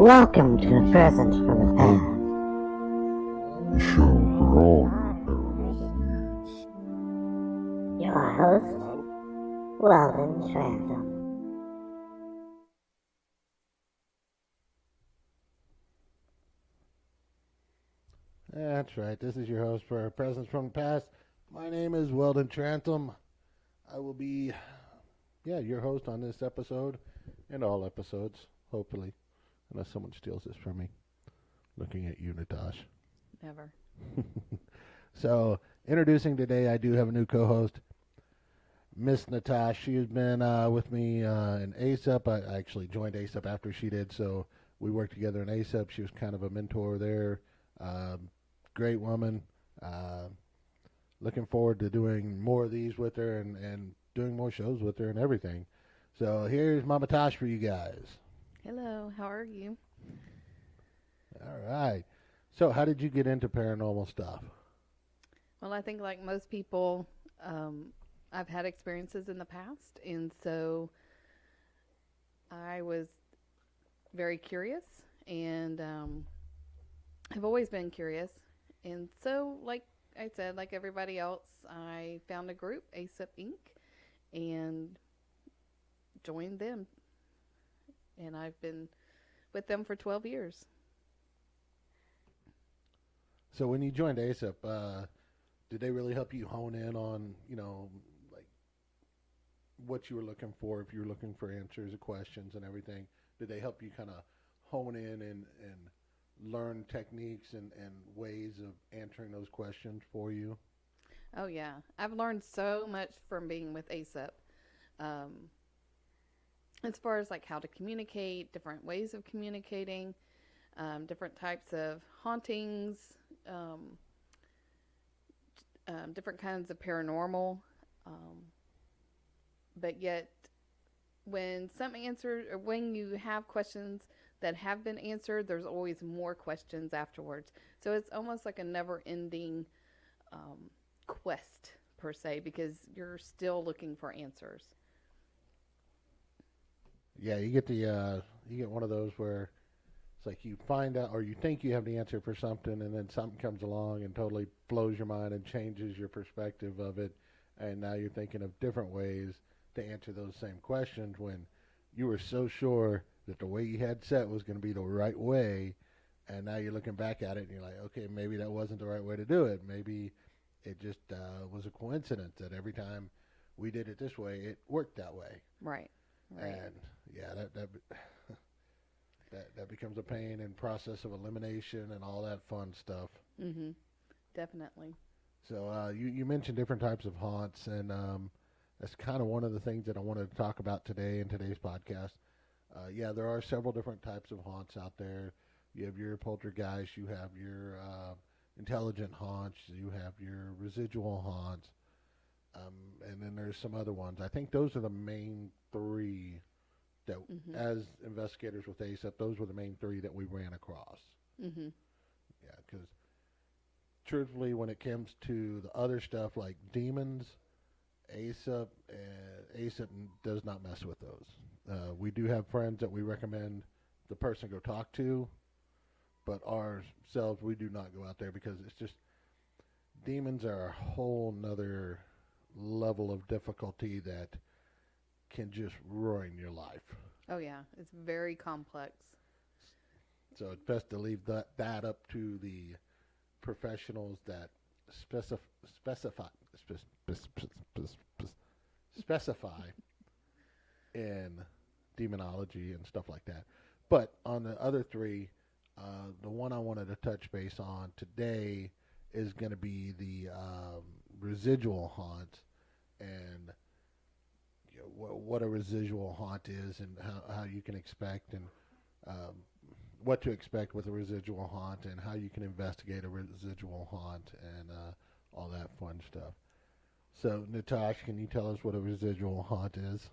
Welcome to a present from the past. The show for all your paranormal needs. Your host, Weldon Trantham. That's right. This is your host for Presents from the Past. My name is Weldon Trantham. I will be, your host on this episode and all episodes, hopefully, unless someone steals this from me. Looking at you, Ntash. Never. So, introducing today, I do have a new co-host, Miss Ntash. She has been with me in ASAP. I actually joined ASAP after she did, so we worked together in ASAP. She was kind of a mentor there. Great woman. Looking forward to doing more of these with her and doing more shows with her and everything. So here's Mama Tosh for you guys. Hello, how are you? All right. So how did you get into paranormal stuff? Well, I think like most people, I've had experiences in the past, and so I was very curious, and I've always been curious. And so, like I said, like everybody else, I found a group, ASAP Inc., and joined them. And I've been with them for 12 years. So when you joined ASAP, did they really help you hone in on, like what you were looking for, if you were looking for answers to questions and everything? Did they help you kind of hone in and learn techniques and ways of answering those questions for you? Oh, yeah. I've learned so much from being with ASAP. As far as like how to communicate, different ways of communicating, different types of hauntings, different kinds of paranormal. But yet, when some answers, or when you have questions that have been answered, there's always more questions afterwards. So it's almost like a never-ending quest per se, because you're still looking for answers. Yeah, you get one of those where it's like you find out or you think you have the answer for something, and then something comes along and totally blows your mind and changes your perspective of it, and now you're thinking of different ways to answer those same questions when you were so sure that the way you had set was going to be the right way, and now you're looking back at it and you're like, okay, maybe that wasn't the right way to do it. Maybe it just was a coincidence that every time we did it this way, it worked that way. Right. And yeah, that becomes a pain and process of elimination and all that fun stuff. Mm-hmm. Definitely. So you mentioned different types of haunts, and that's kind of one of the things that I wanted to talk about today in today's podcast. There are several different types of haunts out there. You have your poltergeist, you have your intelligent haunts, you have your residual haunts, and then there's some other ones. I think those are the main three that, as investigators with ASAP, those were the main three that we ran across. Mm-hmm. Yeah, because truthfully, when it comes to the other stuff like demons, ASAP does not mess with those. We do have friends that we recommend the person go talk to, but ourselves, we do not go out there because it's just demons are a whole nother level of difficulty that can just ruin your life. Oh, yeah. It's very complex. So it's best to leave that up to the professionals that specify in demonology and stuff like that. But on the other three, the one I wanted to touch base on today is going to be the residual haunt, and what a residual haunt is, and how you can expect, and what to expect with a residual haunt, and how you can investigate a residual haunt, and all that fun stuff. So, Ntash, can you tell us what a residual haunt is?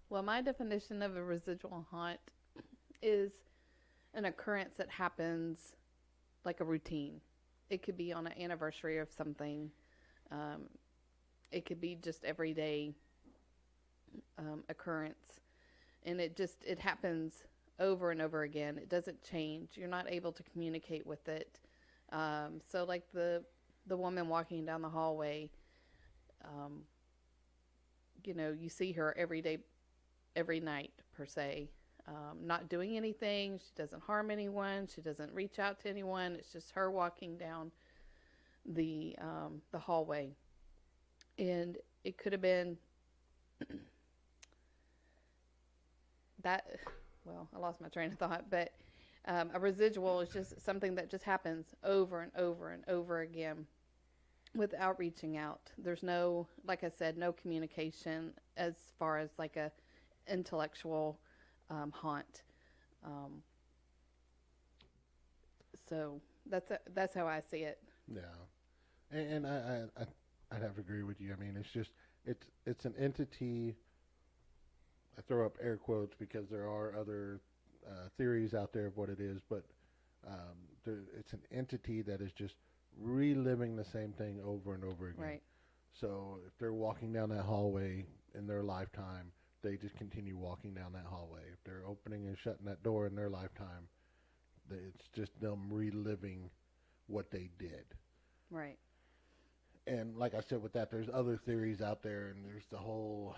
Well, my definition of a residual haunt is an occurrence that happens like a routine. It could be on an anniversary of something. It could be just everyday occurrence, and it happens over and over again. It doesn't change. You're not able to communicate with it. So like the woman walking down the hallway, um, you see her every day, every night per se, not doing anything. She doesn't harm anyone. She doesn't reach out to anyone. It's just her walking down the hallway, and it could have been that. Well, I lost my train of thought, but a residual is just something that just happens over and over and over again without reaching out. There's no, like I said, no communication as far as like a intellectual haunt. So that's how I see it. Yeah, and I'd have to agree with you. I mean, it's an entity. I throw up air quotes because there are other theories out there of what it is, but it's an entity that is just reliving the same thing over and over again. Right. So if they're walking down that hallway in their lifetime, they just continue walking down that hallway. If they're opening and shutting that door in their lifetime, it's just them reliving what they did. Right. And like I said, with that, there's other theories out there, and there's the whole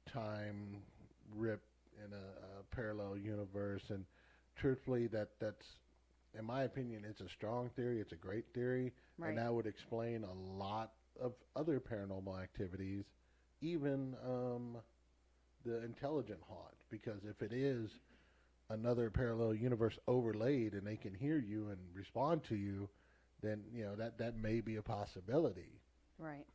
time rip in a parallel universe. And truthfully, that's, in my opinion, it's a strong theory. It's a great theory. Right. And that would explain a lot of other paranormal activities, even the intelligent haunt. Because if it is another parallel universe overlaid and they can hear you and respond to you, then that may be a possibility. Right.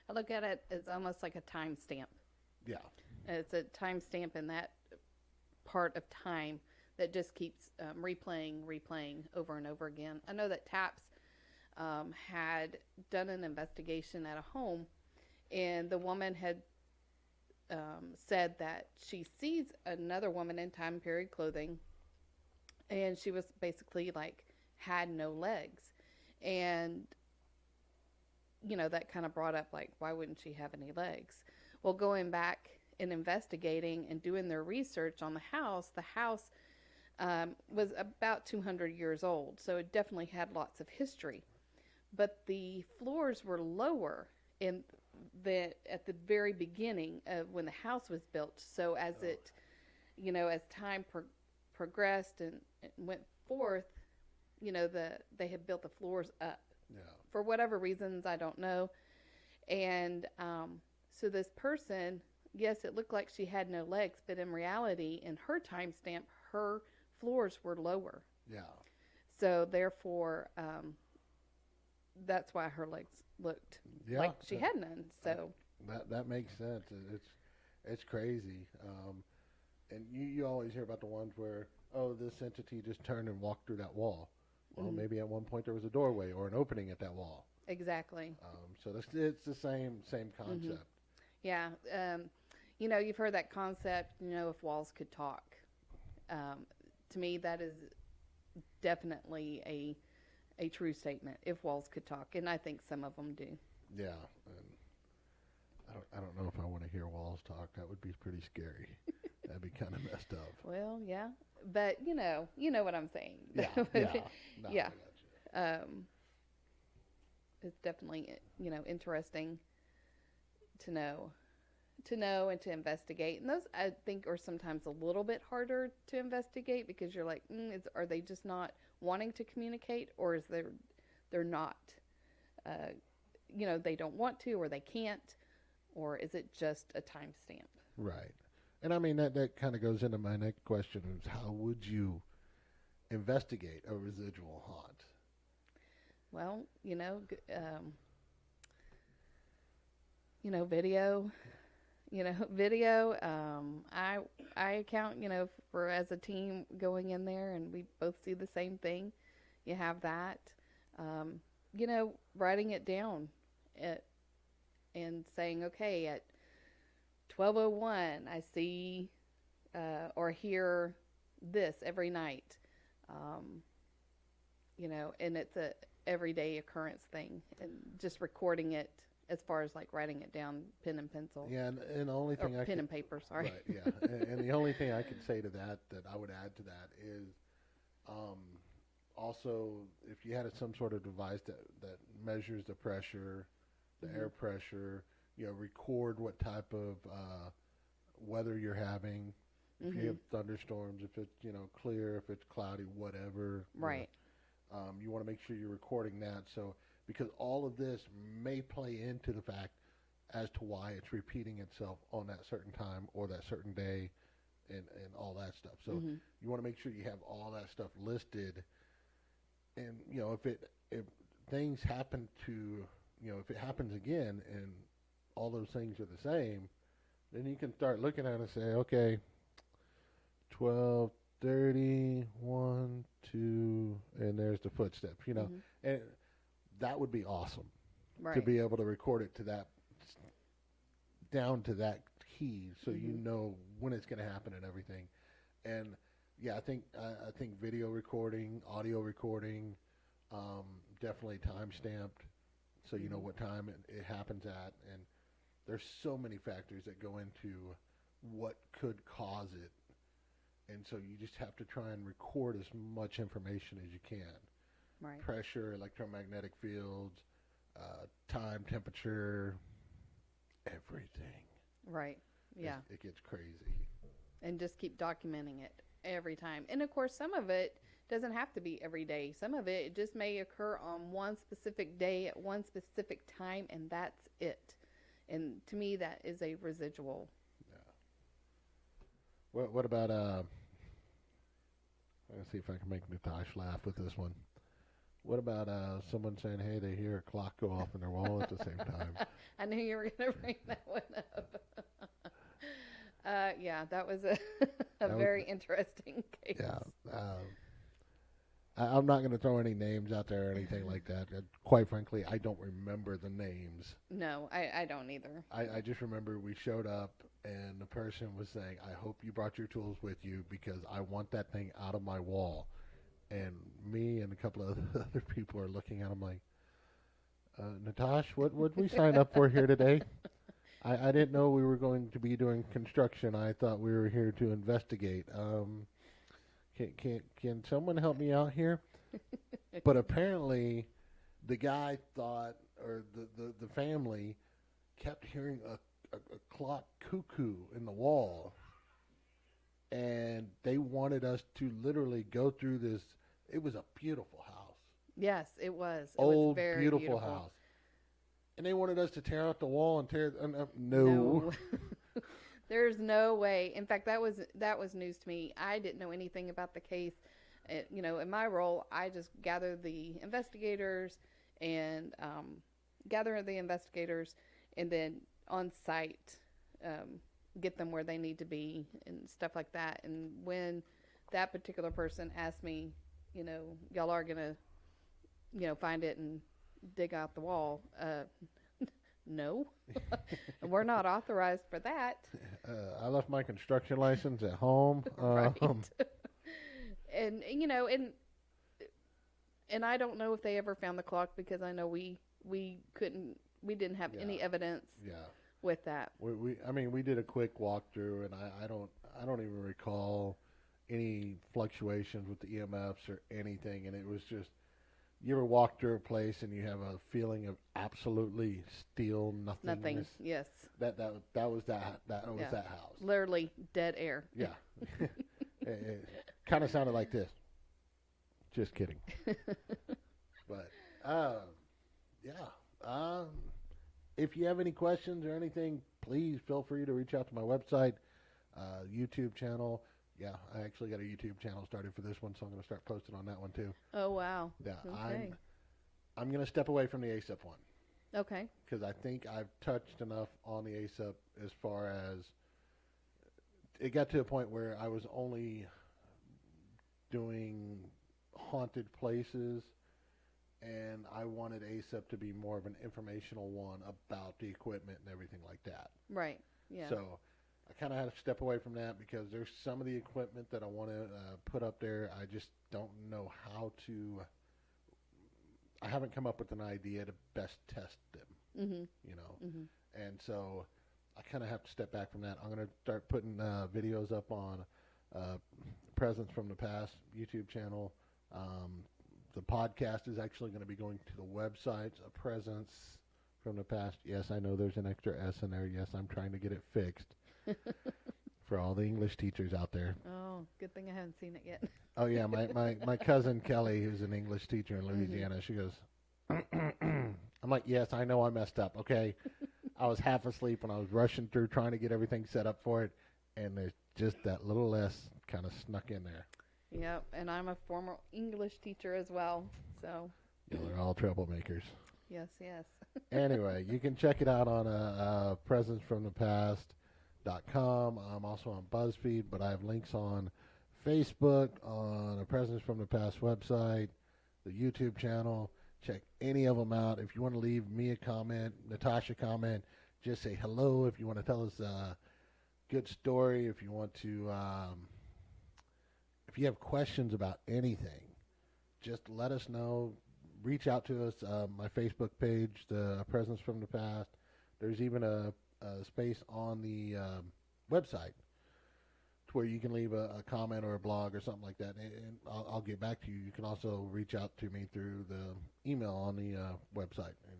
I look at it as almost like a timestamp. Yeah. It's a timestamp in that part of time that just keeps replaying over and over again. I know that TAPS had done an investigation at a home, and the woman had said that she sees another woman in time period clothing, and she was basically like had no legs. And that kind of brought up like, why wouldn't she have any legs? Well, going back and investigating and doing their research on the house was about 200 years old, so it definitely had lots of history. But the floors were lower at the very beginning of when the house was built. So as as time progressed and went forth, they had built the floors up. Yeah. For whatever reasons, I don't know. And so this person, yes, it looked like she had no legs, but in reality, in her timestamp, her floors were lower. Yeah. So therefore, that's why her legs looked like she had none. So that makes sense. It's crazy. And you always hear about the ones where, this entity just turned and walked through that wall. Well, maybe at one point there was a doorway or an opening at that wall. Exactly. So it's the same concept. Mm-hmm. Yeah. You've heard that concept, if walls could talk. To me, that is definitely a true statement, if walls could talk. And I think some of them do. Yeah. And I don't know if I want to hear walls talk. That would be pretty scary. That'd be kind of messed up. Well, yeah. But, you know what I'm saying. Yeah. No, yeah. I got you. It's definitely, interesting to know and to investigate. And those, I think, are sometimes a little bit harder to investigate because you're like, are they just not wanting to communicate, or is they're not, they don't want to, or they can't, or is it just a timestamp? Right. And I mean, that kind of goes into my next question is, how would you investigate a residual haunt? Well, video. I account, for as a team going in there and we both see the same thing. You have that, writing it down and saying, okay, at 12:01, I see or hear this every night, and it's a everyday occurrence thing, and just recording it as far as like writing it down, pen and pencil, Yeah, and the only or thing I pen could, and paper. Sorry. right, yeah, and the only thing I could say to that I would add to that is, um, also if you had some sort of device that measures the pressure, the air pressure, record what type of weather you're having. If you have thunderstorms, if it's clear, if it's cloudy, whatever. Right. You want to make sure you're recording that. So because all of this may play into the fact as to why it's repeating itself on that certain time or that certain day, and all that stuff. So you want to make sure you have all that stuff listed. And if things happen to if it happens again and all those things are the same, then you can start looking at it and say, okay, 12:30, 1, 2, and there's the footsteps, and that would be awesome Right. to be able to record it to that, down to that key, so you know when it's going to happen and everything. And yeah, I think video recording, audio recording, definitely time stamped, so you know what time it happens at. And there's so many factors that go into what could cause it. And so you just have to try and record as much information as you can. Right. Pressure, electromagnetic fields, time, temperature, everything. Right. Yeah. It gets crazy. And just keep documenting it every time. And of course, some of it doesn't have to be every day. Some of it just may occur on one specific day at one specific time, and that's it. And to me, that is a residual. Yeah. What about let's see if I can make Ntash laugh with this one. What about someone saying, hey, they hear a clock go off in their wall at the same time? I knew you were going to bring that one up. Yeah, that was a very interesting case. Yeah. I'm not going to throw any names out there or anything like that. Quite frankly, I don't remember the names. No, I don't either. I just remember we showed up and the person was saying, I hope you brought your tools with you because I want that thing out of my wall. And me and a couple of other people are looking at him like, Ntash, what would we sign up for here today? I didn't know we were going to be doing construction. I thought we were here to investigate. Can someone help me out here? But apparently the guy thought, or the family kept hearing a clock cuckoo in the wall, and they wanted us to literally go through this. It was a beautiful house. Yes, it was. It Old, was very beautiful house. And they wanted us to tear out the wall and tear. No. There's no way. In fact, that was news to me. I didn't know anything about the case. In my role, I just gather the investigators and then on site, get them where they need to be and stuff like that. And when that particular person asked me, y'all are gonna, find it and dig out the wall. No, we're not authorized for that. I left my construction license at home. Right. And I don't know if they ever found the clock because I know we didn't have any evidence. Yeah. With that. We did a quick walkthrough, and I don't even recall any fluctuations with the EMFs or anything. And it was just, you ever walk through a place and you have a feeling of absolutely still nothingness? Nothing. Yes. That was that house. Literally dead air. Yeah. It kind of sounded like this. Just kidding. But yeah. If you have any questions or anything, please feel free to reach out to my website, YouTube channel. Yeah, I actually got a YouTube channel started for this one, so I'm going to start posting on that one too. Oh, wow. Yeah, okay. I'm going to step away from the ASAP one. Okay. Because I think I've touched enough on the ASAP as far as it got to a point where I was only doing haunted places, and I wanted ASAP to be more of an informational one about the equipment and everything like that. Right, yeah. So I kind of had to step away from that because there's some of the equipment that I want to put up there. I just don't know how to. I haven't come up with an idea to best test them. Mm-hmm. you know. Mm-hmm. And so I kind of have to step back from that. I'm going to start putting videos up on Presence from the Past YouTube channel. The podcast is actually going to be going to the website, A Presence from the Past. Yes, I know there's an extra S in there. Yes, I'm trying to get it fixed for all the English teachers out there. Oh, good thing I haven't seen it yet. Oh, yeah, my cousin Kelly, who's an English teacher in Louisiana, she goes, I'm like, yes, I know I messed up, okay? I was half asleep and I was rushing through trying to get everything set up for it, and there's just that little S kind of snuck in there. Yep, and I'm a former English teacher as well, so. Yeah, they're all troublemakers. Yes, yes. Anyway, you can check it out on presencefromthepast.com. I'm also on BuzzFeed, but I have links on Facebook, on a Presence from the Past website, the YouTube channel. Check any of them out. If you want to leave me a comment, Natasha a comment, just say hello. If you want to tell us a good story, if you want to, if you have questions about anything, just let us know. Reach out to us. My Facebook page, the Presence from the Past. There's even a space on the website to where you can leave a comment or a blog or something like that, and I'll get back to you. You can also reach out to me through the email on the website, and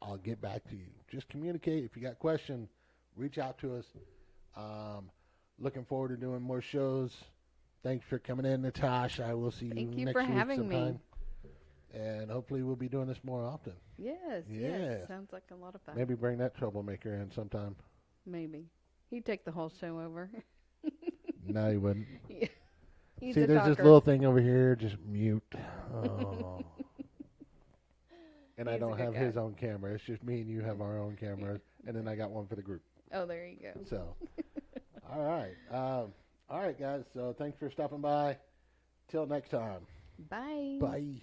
I'll get back to you. Just communicate. If you got questions, reach out to us. Looking forward to doing more shows. Thanks for coming in, Ntash. I will see you Thank you next for week having sometime. me. And hopefully we'll be doing this more often. Yes, Yeah. yes. Sounds like a lot of fun. Maybe bring that troublemaker in sometime. Maybe. He'd take the whole show over. No, he wouldn't. Yeah. He's See, a there's talker. this little thing over here, just mute. Oh. And I He's a don't good have guy. his own camera. It's just me and you have our own cameras. And then I got one for the group. Oh, there you go. So, all right. All right, guys. So thanks for stopping by. Till next time. Bye. Bye.